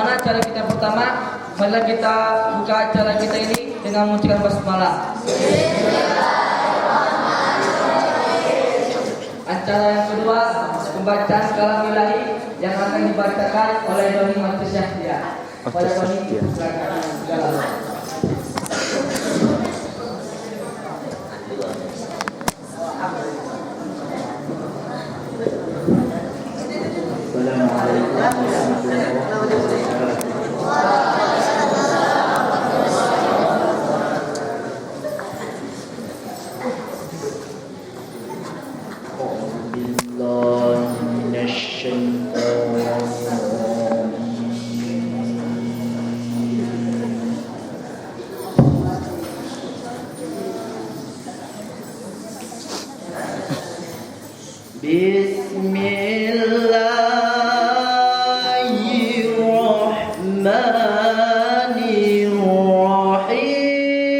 Bagaimana cara kita pertama? Marilah kita buka acara kita ini dengan mengucapkan basmalah. Acara yang kedua, pembacaan kalam ilahi yang akan dibacakan oleh Doni Mati Syahdia. Pada Doni, silakan. Assalamualaikum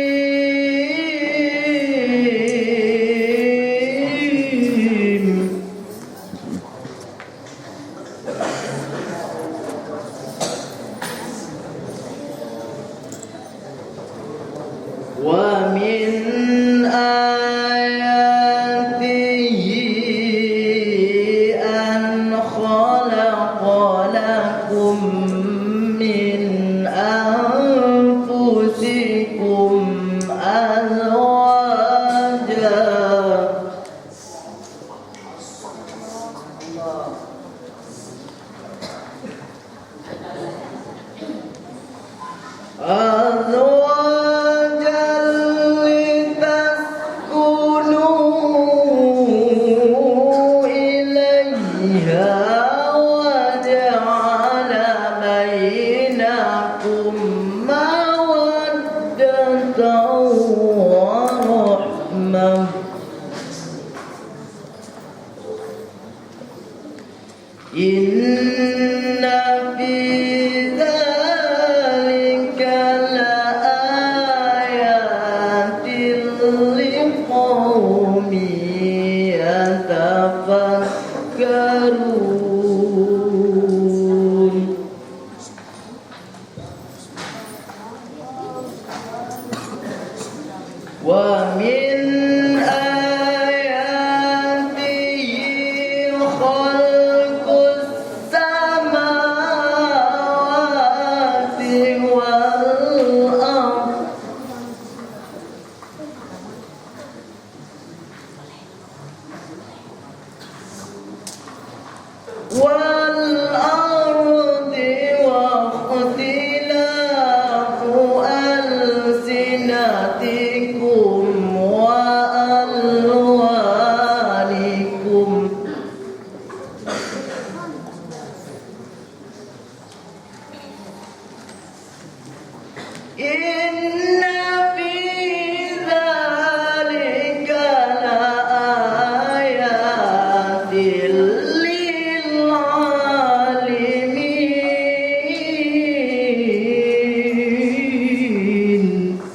warahmatullahi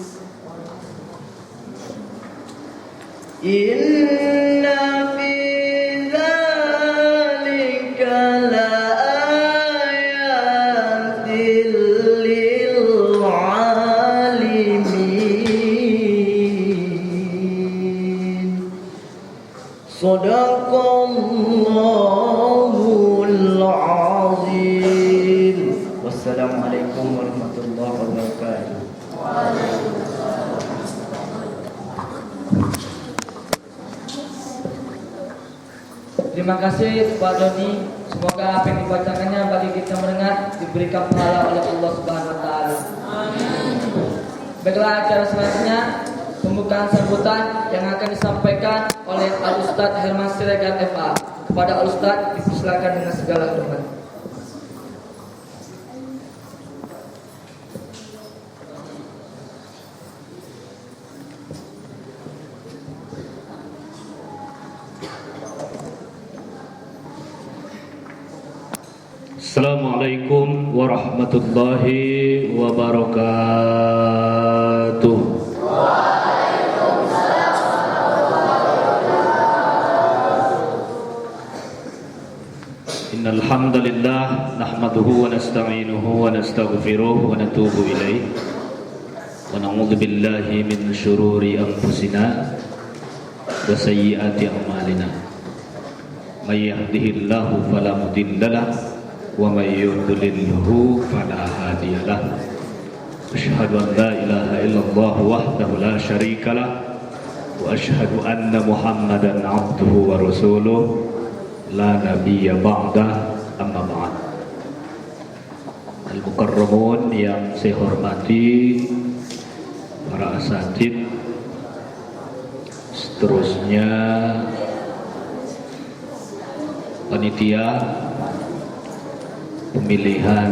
wabarakatuh. Sadaqallahul azim. Wassalamualaikum warahmatullahi wabarakatuh. Terima kasih Pak Doni. Semoga apa yang dibacakannya bagi kita mendengar diberikan pahala oleh Allah Subhanahu wa taala. Amin. Baiklah, acara selanjutnya pembukaan sambutan yang akan disampaikan oleh Al Ustadz Herman Siregar FA. Kepada Al Ustadz dipersilakan dengan segala hormat. Assalamualaikum warahmatullahi wabarakatuh. إن الحمد لله نحمده ونستعينه ونستغفره ونتوب إليه ونعوذ بالله من شرور أنفسنا وسيئات أعمالنا من يهده الله فلا مضل له ومن يضلله فلا هادي له أشهد أن لا إله إلا الله وحده لا شريك له وأشهد أن محمدا عبده ورسوله لا نبي بعده أما بعد. Al-Mukarramun yang saya hormati, para asatid, seterusnya panitia pemilihan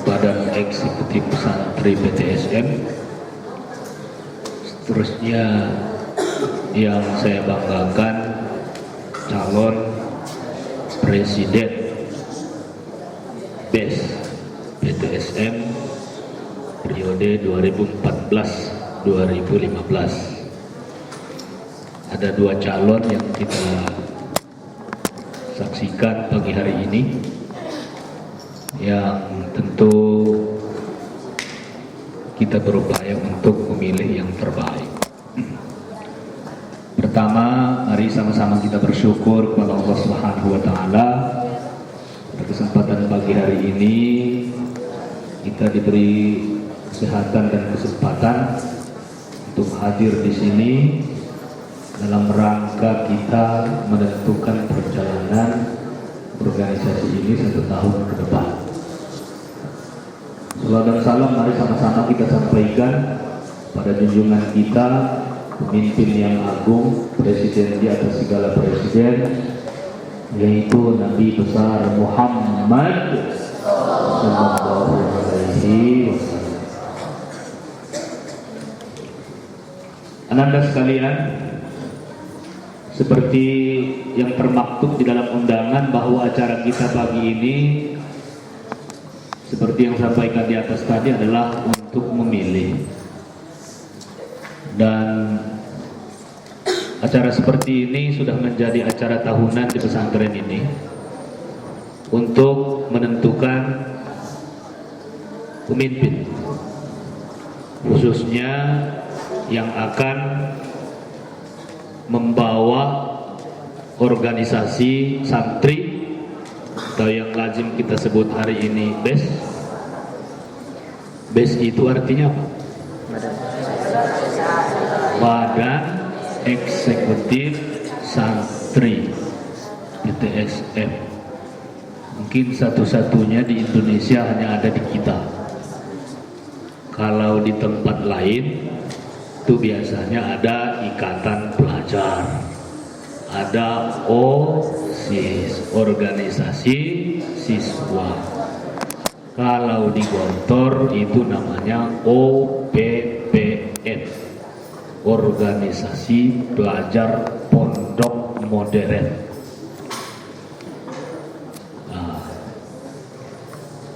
Badan Eksekutif Santri PTSM, seterusnya yang saya banggakan, calon presiden BES PTSM periode 2014-2015. Ada dua calon yang kita saksikan pagi hari ini, yang tentu kita berupaya untuk memilih yang terbaik. Pertama, mari sama-sama kita bersyukur kepada Allah Subhanahu wa taala. Pada kesempatan pagi hari ini kita diberi kesehatan dan kesempatan untuk hadir di sini dalam rangka kita menentukan perjalanan organisasi ini 1 tahun ke depan. Salam dan salam mari sama-sama kita sampaikan pada junjungan kita, pemimpin yang agung, presiden di atas segala presiden, yaitu Nabi besar Muhammad sallallahu alaihi wasallam. Ananda sekalian, seperti yang termaktub di dalam undangan bahwa acara kita pagi ini, seperti yang sampaikan di atas tadi, adalah untuk memilih. Dan acara seperti ini sudah menjadi acara tahunan di pesantren ini untuk menentukan pemimpin, khususnya yang akan membawa organisasi santri atau yang lazim kita sebut hari ini BES. BES itu artinya apa? Badan Eksekutif Santri PTSM. Mungkin satu-satunya di Indonesia hanya ada di kita. Kalau di tempat lain itu biasanya ada Ikatan Pelajar, ada OSIS, Organisasi Siswa. Kalau di Gontor itu namanya OPPM, Organisasi Pelajar Pondok Modern.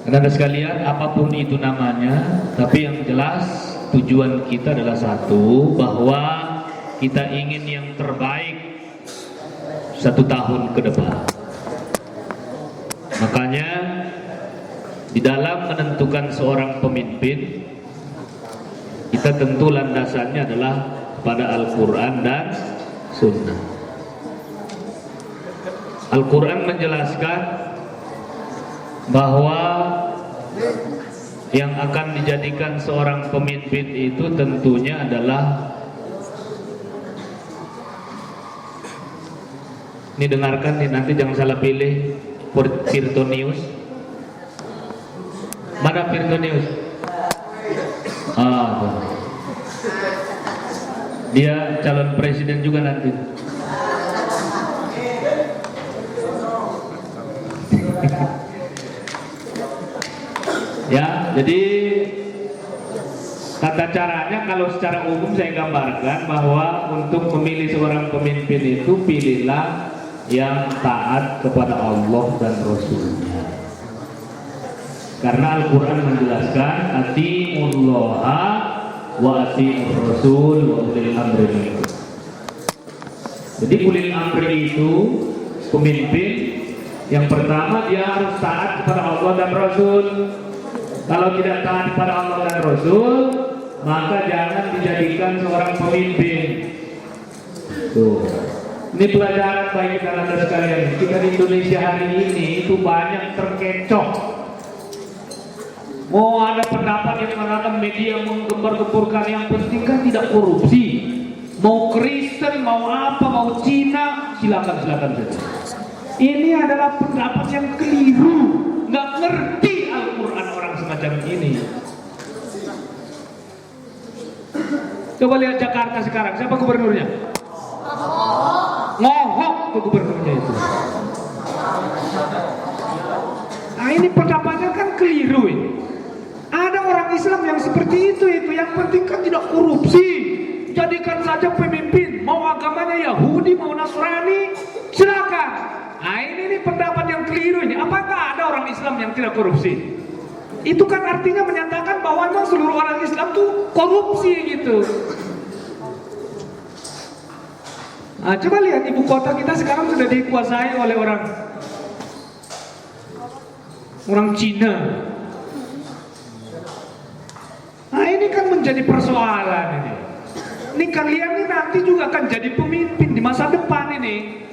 Anda sekalian, apapun itu namanya, tapi yang jelas tujuan kita adalah satu, bahwa kita ingin yang terbaik 1 tahun ke depan. Makanya di dalam menentukan seorang pemimpin, kita tentu landasannya adalah pada Al-Quran dan Sunnah. Al-Quran menjelaskan bahwa yang akan dijadikan seorang pemimpin itu tentunya adalah, ini dengarkan nih, nanti jangan salah pilih, Tirtonius. Mana Tirtonius? Dia calon presiden juga nanti. Ya, jadi tata caranya kalau secara umum saya gambarkan bahwa untuk memilih seorang pemimpin itu pilihlah yang taat kepada Allah dan Rasulnya. Karena Al-Quran menjelaskan ati'ullaha wa ati'ur rasul wa ulil amri minkum. Jadi ulil amri itu pemimpin Yang pertama, dia harus taat kepada Allah dan Rasul. Kalau tidak taat kepada Allah dan Rasul, maka jangan dijadikan seorang pemimpin. Tuh. Ini pelajaran bagi anak-anak sekalian. Kita di Indonesia hari ini itu banyak terkecoh. Mau ada pendapat yang mengatakan media menggembar-gemburkan, yang penting kan tidak korupsi. Mau Kristen, mau apa, mau Cina, silakan saja. Ini adalah pendapat yang keliru. Nggak ngerti Al-Quran orang semacam ini. Coba lihat Jakarta sekarang, siapa gubernurnya? Ngohok tuh gubernurnya itu. Nah ini pendapatnya kan keliru ini. Ada orang Islam yang seperti itu. Yang penting kan tidak korupsi. Jadikan saja pemimpin. Mau agamanya Yahudi, mau Nasrani, silakan. Nah ini pendapat yang keliru ini. Apakah ada orang Islam yang tidak korupsi? Itu kan artinya menyatakan bahwa memang seluruh orang Islam tuh korupsi gitu. Nah, coba lihat ibu kota kita sekarang sudah dikuasai oleh orang Cina. Nah ini kan menjadi persoalan ini. Ini kalian ini nanti juga akan jadi pemimpin di masa depan ini.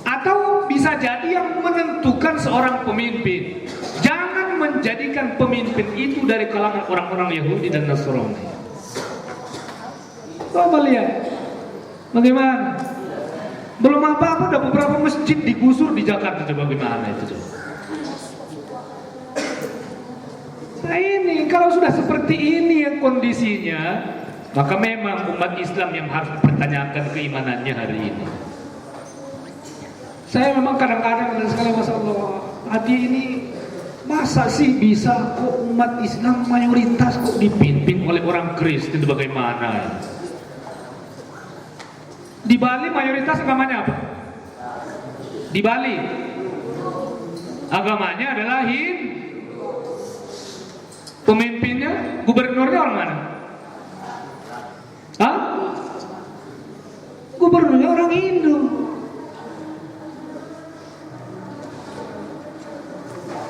Atau bisa jadi yang menentukan seorang pemimpin. Jangan menjadikan pemimpin itu dari kalangan orang-orang Yahudi dan Nasrani. Coba lihat. Bagaimana? Belum apa-apa udah beberapa masjid digusur di Jakarta. Coba bagaimana itu coba. Nah ini kalau sudah seperti ini yang kondisinya, maka memang umat Islam yang harus dipertanyakan keimanannya hari ini. Saya memang kadang-kadang dan sekali Masya Allah, hati ini masa sih bisa kok umat Islam mayoritas kok dipimpin oleh orang Kristen, bagaimana? Di Bali mayoritas agamanya apa? Di Bali agamanya adalah Hindu. Pemimpinnya, gubernurnya orang mana? Hah? Gubernurnya orang Hindu.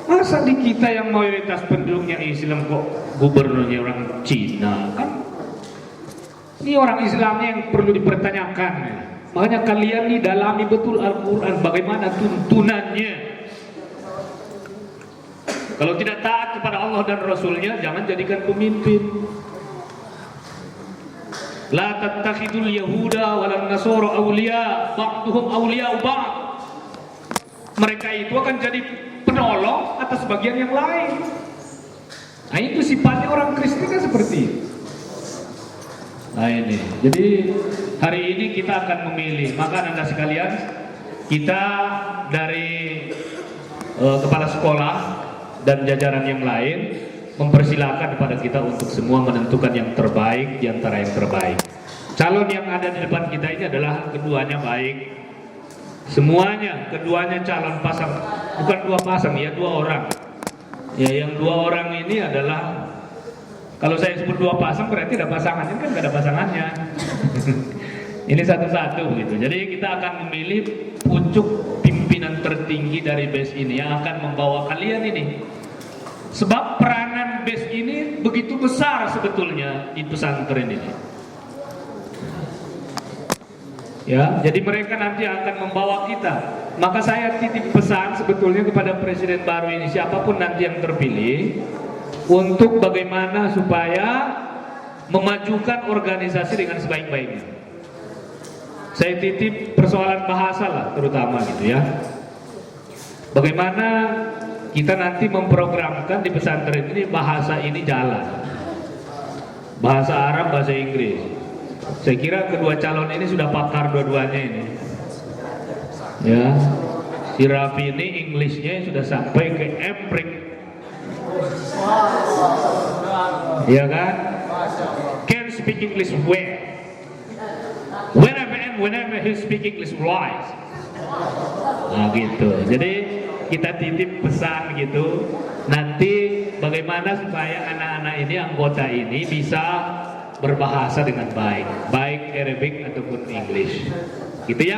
Masa di kita yang mayoritas penduduknya Islam kok gubernurnya orang Cina? Kan ini orang Islamnya yang perlu dipertanyakan. Makanya kalian nih dalami betul Al-Quran, bagaimana tuntunannya. Kalau tidak taat kepada Allah dan Rasulnya, jangan jadikan pemimpin. La tattakhidul yahuda walan nasara awliya, ba'duhum awliya'u ba'd. Mereka itu akan jadi penolong atas bagian yang lain. Nah itu sifatnya orang Kristen kan seperti itu. Nah ini, jadi hari ini kita akan memilih. Maka Anda sekalian, kita dari kepala sekolah dan jajaran yang lain mempersilahkan kepada kita untuk semua menentukan yang terbaik di antara yang terbaik. Calon yang ada di depan kita ini adalah keduanya baik. Semuanya, keduanya calon pasang, bukan dua pasang ya, dua orang. Ya, yang dua orang ini adalah, kalau saya sebut dua pasang berarti ada pasangannya, kan nggak ada pasangannya. Ini satu-satu gitu. Jadi kita akan memilih pucuk pimpinan tertinggi dari BES ini yang akan membawa kalian ini. Sebab peranan BES ini begitu besar sebetulnya di pesantren ini. Ya, jadi mereka nanti akan membawa kita. Maka saya titip pesan sebetulnya kepada presiden baru ini, siapapun nanti yang terpilih, untuk bagaimana supaya memajukan organisasi dengan sebaik-baiknya. Saya titip persoalan bahasa lah terutama gitu ya. Bagaimana kita nanti memprogramkan di pesantren ini bahasa ini jalan. Bahasa Arab, bahasa Inggris. Saya kira kedua calon ini sudah pakar dua-duanya ini. Ya, si Raffi ini Englishnya sudah sampai ke Emprik. Ya kan? Can speak English well. Whenever he speak English right. Nah gitu. Jadi kita titip pesan gitu. Nanti bagaimana supaya anak-anak ini, anggota ini bisa berbahasa dengan baik, baik Arabic ataupun English, gitu ya.